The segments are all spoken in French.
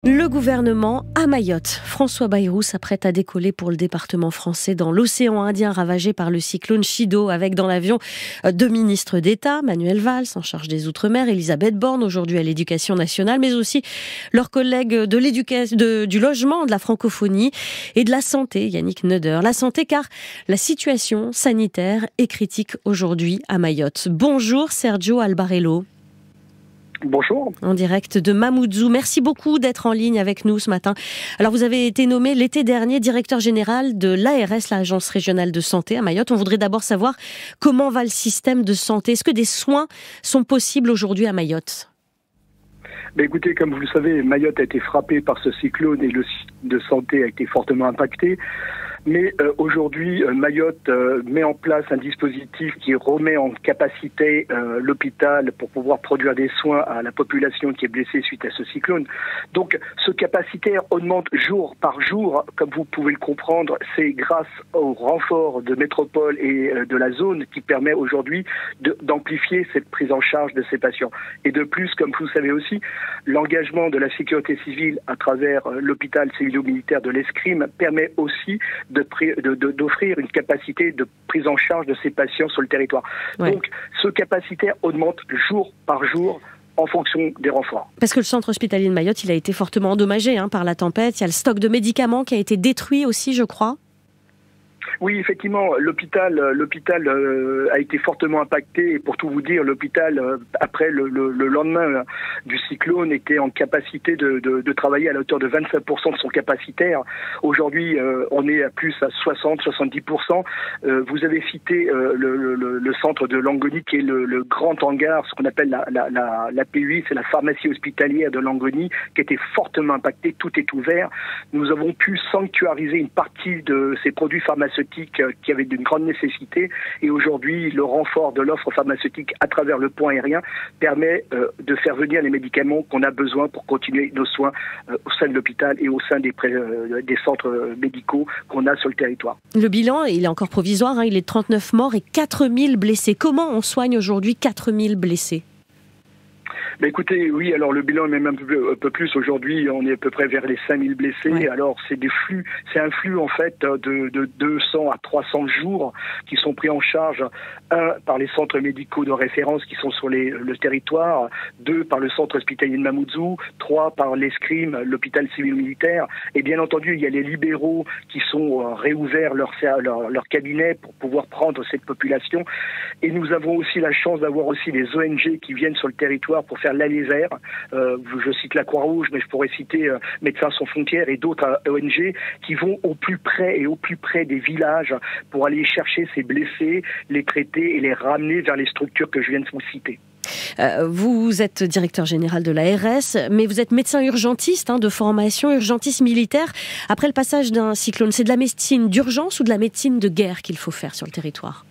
Le gouvernement à Mayotte. François Bayrou s'apprête à décoller pour le département français dans l'océan Indien ravagé par le cyclone Chido, avec dans l'avion deux ministres d'État, Manuel Valls en charge des Outre-mer, Elisabeth Borne aujourd'hui à l'Éducation nationale, mais aussi leurs collègues du logement, de la francophonie et de la santé, Yannick Neuder. La santé car la situation sanitaire est critique aujourd'hui à Mayotte. Bonjour Sergio Albarello. Bonjour. En direct de Mamoudzou. Merci beaucoup d'être en ligne avec nous ce matin. Alors, vous avez été nommé l'été dernier directeur général de l'ARS, l'Agence régionale de santé à Mayotte. On voudrait d'abord savoir comment va le système de santé. Est-ce que des soins sont possibles aujourd'hui à Mayotte ? Écoutez, comme vous le savez, Mayotte a été frappé par ce cyclone et le système de santé a été fortement impacté. Mais aujourd'hui, Mayotte met en place un dispositif qui remet en capacité l'hôpital pour pouvoir produire des soins à la population qui est blessée suite à ce cyclone. Donc, ce capacitaire augmente jour par jour, comme vous pouvez le comprendre. C'est grâce au renfort de métropole et de la zone qui permet aujourd'hui d'amplifier cette prise en charge de ces patients. Et de plus, comme vous le savez aussi, l'engagement de la sécurité civile à travers l'hôpital civilo-militaire de l'Escrime permet aussi d'offrir une capacité de prise en charge de ces patients sur le territoire. Ouais. Donc, ce capacitaire augmente jour par jour en fonction des renforts. Parce que le centre hospitalier de Mayotte, il a été fortement endommagé par la tempête. Il y a le stock de médicaments qui a été détruit aussi, je crois. Oui, effectivement, l'hôpital a été fortement impacté. Et pour tout vous dire, l'hôpital, après le lendemain du cyclone, était en capacité de travailler à la hauteur de 25% de son capacitaire. Aujourd'hui, on est à plus à 60-70%. Vous avez cité le centre de Longoni, qui est le grand hangar, ce qu'on appelle la PUI, c'est la pharmacie hospitalière de Longoni, qui était fortement impactée. Tout est ouvert. Nous avons pu sanctuariser une partie de ces produits pharmaceutiques qui avaient d'une grande nécessité, et aujourd'hui le renfort de l'offre pharmaceutique à travers le pont aérien permet de faire venir les médicaments qu'on a besoin pour continuer nos soins au sein de l'hôpital et au sein des centres médicaux qu'on a sur le territoire. Le bilan, il est encore provisoire, il est de 39 morts et 4000 blessés. Comment on soigne aujourd'hui 4000 blessés ? Écoutez, oui, alors le bilan est même un peu plus. Aujourd'hui, on est à peu près vers les 5000 blessés. Ouais. Alors, c'est un flux en fait de 200 à 300 jours qui sont pris en charge, un, par les centres médicaux de référence qui sont sur le territoire, deux, par le centre hospitalier de Mamoudzou, trois, par l'Escrime, l'hôpital civil-militaire. Et bien entendu, il y a les libéraux qui sont réouverts leur cabinet pour pouvoir prendre cette population. Et nous avons aussi la chance d'avoir aussi des ONG qui viennent sur le territoire pour faire l'aller vers. Je cite la Croix-Rouge, mais je pourrais citer Médecins sans frontières et d'autres ONG qui vont au plus près des villages pour aller chercher ces blessés, les traiter et les ramener vers les structures que je viens de vous citer. Vous êtes directeur général de l'ARS, mais vous êtes médecin urgentiste de formation, urgentiste militaire. Après le passage d'un cyclone, c'est de la médecine d'urgence ou de la médecine de guerre qu'il faut faire sur le territoire ?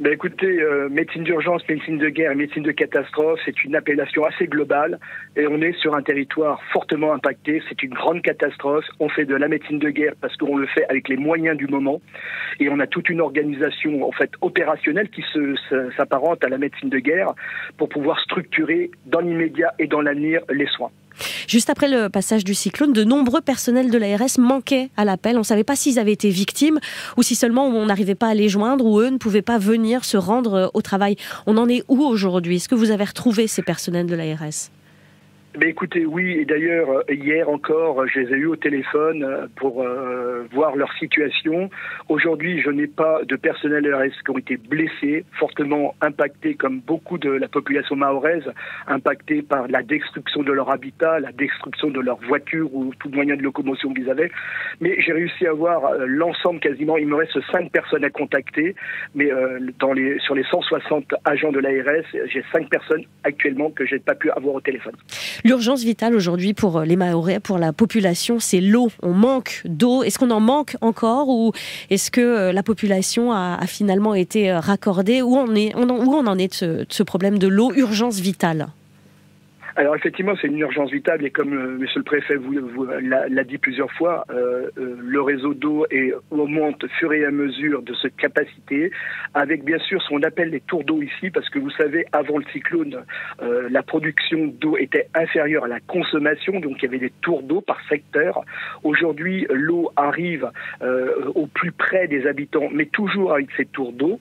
Écoutez, médecine d'urgence, médecine de guerre et médecine de catastrophe, c'est une appellation assez globale et on est sur un territoire fortement impacté. C'est une grande catastrophe. On fait de la médecine de guerre parce qu'on le fait avec les moyens du moment et on a toute une organisation en fait opérationnelle qui s'apparente à la médecine de guerre pour pouvoir structurer dans l'immédiat et dans l'avenir les soins. Juste après le passage du cyclone, de nombreux personnels de l'ARS manquaient à l'appel. On ne savait pas s'ils avaient été victimes ou si seulement on n'arrivait pas à les joindre ou eux ne pouvaient pas venir se rendre au travail. On en est où aujourd'hui ? Est-ce que vous avez retrouvé ces personnels de l'ARS ? Écoutez, oui, et d'ailleurs, hier encore, je les ai eus au téléphone pour voir leur situation. Aujourd'hui, je n'ai pas de personnel de l'ARS qui ont été blessés, fortement impactés, comme beaucoup de la population mahoraise, impactés par la destruction de leur habitat, la destruction de leur voiture ou tout moyen de locomotion qu'ils avaient. Mais j'ai réussi à voir l'ensemble quasiment. Il me reste 5 personnes à contacter, mais sur les 160 agents de l'ARS, j'ai 5 personnes actuellement que je n'ai pas pu avoir au téléphone. L'urgence vitale aujourd'hui pour les Mahorais, pour la population, c'est l'eau. On manque d'eau. Est-ce qu'on en manque encore ou est-ce que la population a finalement été raccordée ? Où on en est de ce problème de l'eau, urgence vitale ? Alors effectivement, c'est une urgence vitale et comme Monsieur le Préfet l'a dit plusieurs fois, le réseau d'eau augmente au fur et à mesure de cette capacité, avec bien sûr ce qu'on appelle les tours d'eau ici, parce que vous savez, avant le cyclone, la production d'eau était inférieure à la consommation, donc il y avait des tours d'eau par secteur. Aujourd'hui, l'eau arrive au plus près des habitants, mais toujours avec ces tours d'eau.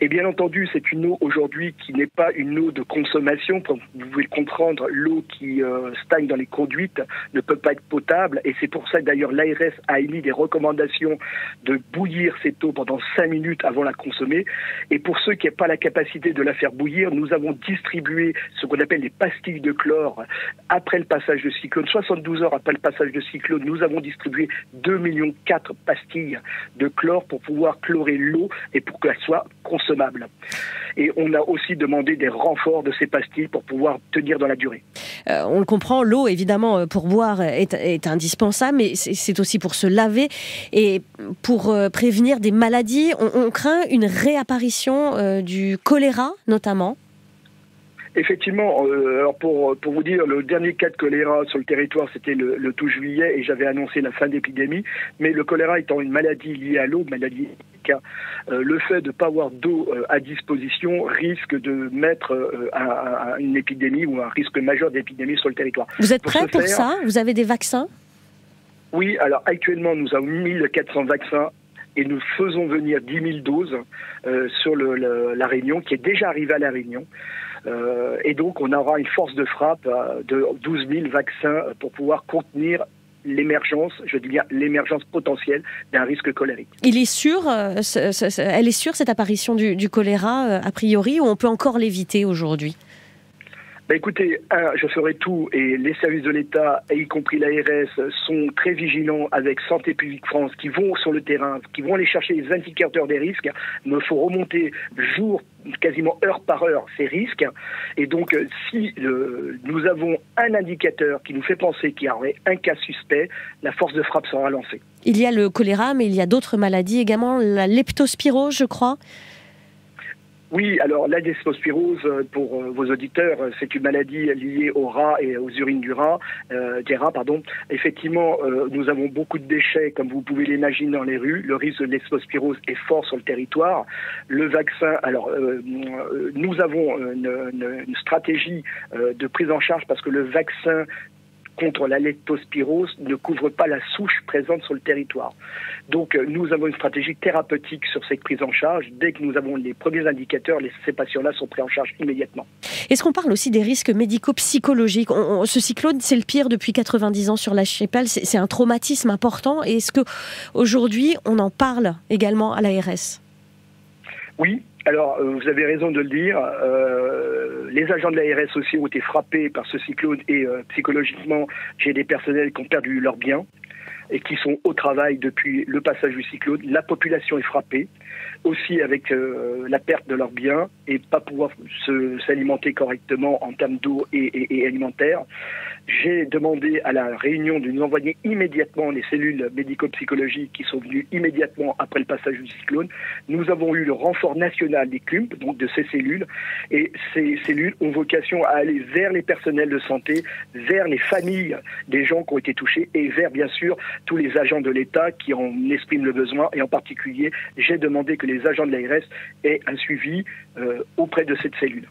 Et bien entendu, c'est une eau aujourd'hui qui n'est pas une eau de consommation, comme vous pouvez le comprendre. L'eau qui stagne dans les conduites ne peut pas être potable et c'est pour ça que d'ailleurs l'ARS a émis des recommandations de bouillir cette eau pendant 5 minutes avant la consommer. Et pour ceux qui n'ont pas la capacité de la faire bouillir, nous avons distribué ce qu'on appelle les pastilles de chlore après le passage de cyclone. 72 heures après le passage de cyclone, nous avons distribué 2,4 millions de pastilles de chlore pour pouvoir chlorer l'eau et pour qu'elle soit consommable. Et on a aussi demandé des renforts de ces pastilles pour pouvoir tenir dans la durée. On le comprend, l'eau, évidemment, pour boire est indispensable, mais c'est aussi pour se laver et pour prévenir des maladies. On craint une réapparition du choléra, notamment. Effectivement, alors pour vous dire, le dernier cas de choléra sur le territoire, c'était le 12 juillet et j'avais annoncé la fin d'épidémie. Mais le choléra étant une maladie liée à l'eau, maladie le fait de ne pas avoir d'eau à disposition risque de mettre une épidémie ou un risque majeur d'épidémie sur le territoire. Vous êtes prêts pour ça? Vous avez des vaccins? Oui, alors actuellement nous avons 1400 vaccins. Et nous faisons venir 10 000 doses sur la Réunion, qui est déjà arrivée à la Réunion. Et donc, on aura une force de frappe de 12 000 vaccins pour pouvoir contenir l'émergence, je dis bien l'émergence potentielle d'un risque cholérique. Elle est sûre, cette apparition du choléra, a priori, ou on peut encore l'éviter aujourd'hui? Écoutez, je ferai tout et les services de l'État, y compris l'ARS, sont très vigilants avec Santé publique France qui vont sur le terrain, qui vont aller chercher les indicateurs des risques. Il me faut remonter quasiment heure par heure ces risques. Et donc, si nous avons un indicateur qui nous fait penser qu'il y aurait un cas suspect, la force de frappe sera lancée. Il y a le choléra, mais il y a d'autres maladies également, la leptospirose, je crois. Oui, alors la leptospirose, pour vos auditeurs, c'est une maladie liée aux rats et aux urines des rats. Effectivement, nous avons beaucoup de déchets, comme vous pouvez l'imaginer, dans les rues. Le risque de leptospirose est fort sur le territoire. Le vaccin, alors nous avons une stratégie de prise en charge parce que le vaccin contre la leptospirose ne couvre pas la souche présente sur le territoire. Donc nous avons une stratégie thérapeutique sur cette prise en charge. Dès que nous avons les premiers indicateurs, ces patients-là sont pris en charge immédiatement. Est-ce qu'on parle aussi des risques médico-psychologiques? Ce cyclone, c'est le pire depuis 90 ans sur l'archipel. C'est un traumatisme important. Et est-ce qu'aujourd'hui, on en parle également à l'ARS? Oui. Alors, vous avez raison de le dire. Les agents de l'ARS aussi ont été frappés par ce cyclone et psychologiquement, j'ai des personnels qui ont perdu leurs biens et qui sont au travail depuis le passage du cyclone. La population est frappée, aussi avec la perte de leurs biens et pas pouvoir s'alimenter correctement en termes d'eau et alimentaire. J'ai demandé à la Réunion de nous envoyer immédiatement les cellules médico-psychologiques qui sont venues immédiatement après le passage du cyclone. Nous avons eu le renfort national des CUMP, donc de ces cellules, et ces cellules ont vocation à aller vers les personnels de santé, vers les familles des gens qui ont été touchés et vers, bien sûr, tous les agents de l'État qui en expriment le besoin. Et en particulier, j'ai demandé que les agents de l'ARS aient un suivi auprès de cette cellule.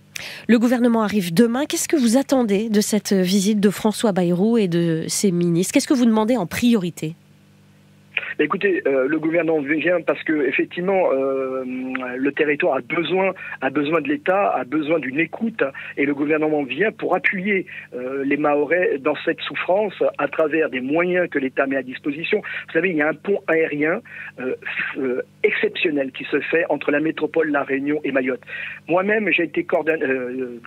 Le gouvernement arrive demain. Qu'est-ce que vous attendez de cette visite de François Bayrou et de ses ministres? Qu'est-ce que vous demandez en priorité? Écoutez, le gouvernement vient parce que effectivement, le territoire a besoin de l'État, a besoin d'une écoute, et le gouvernement vient pour appuyer les Mahorais dans cette souffrance à travers des moyens que l'État met à disposition. Vous savez, il y a un pont aérien exceptionnel qui se fait entre la métropole, la Réunion et Mayotte. Moi-même, j'ai été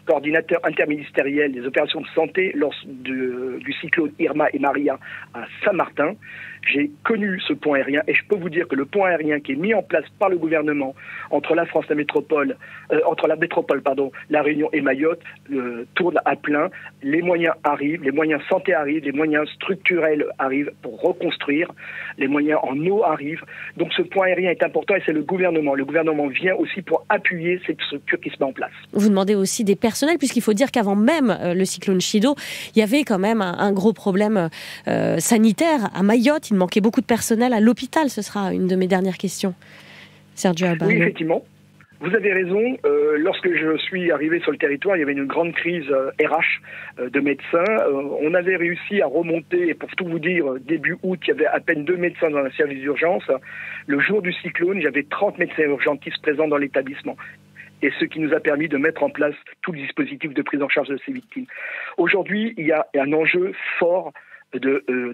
coordinateur interministériel des opérations de santé lors du cyclone Irma et Maria à Saint-Martin. J'ai connu ce pont aérien. Et je peux vous dire que le pont aérien qui est mis en place par le gouvernement entre la France, la métropole, la Réunion et Mayotte, tourne à plein. Les moyens arrivent, les moyens santé arrivent, les moyens structurels arrivent pour reconstruire, les moyens en eau arrivent. Donc ce pont aérien est important et c'est le gouvernement. Le gouvernement vient aussi pour appuyer cette structure qui se met en place. Vous demandez aussi des personnels, puisqu'il faut dire qu'avant même le cyclone Chido, il y avait quand même un gros problème sanitaire à Mayotte. Il manquait beaucoup de personnel à l'hôpital. Ce sera une de mes dernières questions. Sergio Albarello. Oui, effectivement. Vous avez raison. Lorsque je suis arrivé sur le territoire, il y avait une grande crise RH de médecins. On avait réussi à remonter, et pour tout vous dire, début août, il y avait à peine 2 médecins dans le service d'urgence. Le jour du cyclone, j'avais 30 médecins urgentistes présents dans l'établissement. Et ce qui nous a permis de mettre en place tout le dispositif de prise en charge de ces victimes. Aujourd'hui, il y a un enjeu fort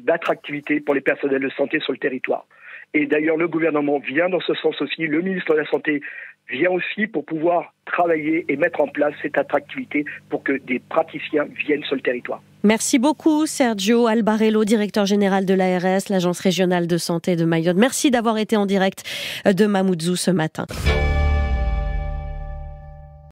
d'attractivité pour les personnels de santé sur le territoire. Et d'ailleurs, le gouvernement vient dans ce sens aussi. Le ministre de la Santé vient aussi pour pouvoir travailler et mettre en place cette attractivité pour que des praticiens viennent sur le territoire. Merci beaucoup Sergio Albarello, directeur général de l'ARS, l'Agence régionale de santé de Mayotte. Merci d'avoir été en direct de Mamoudzou ce matin.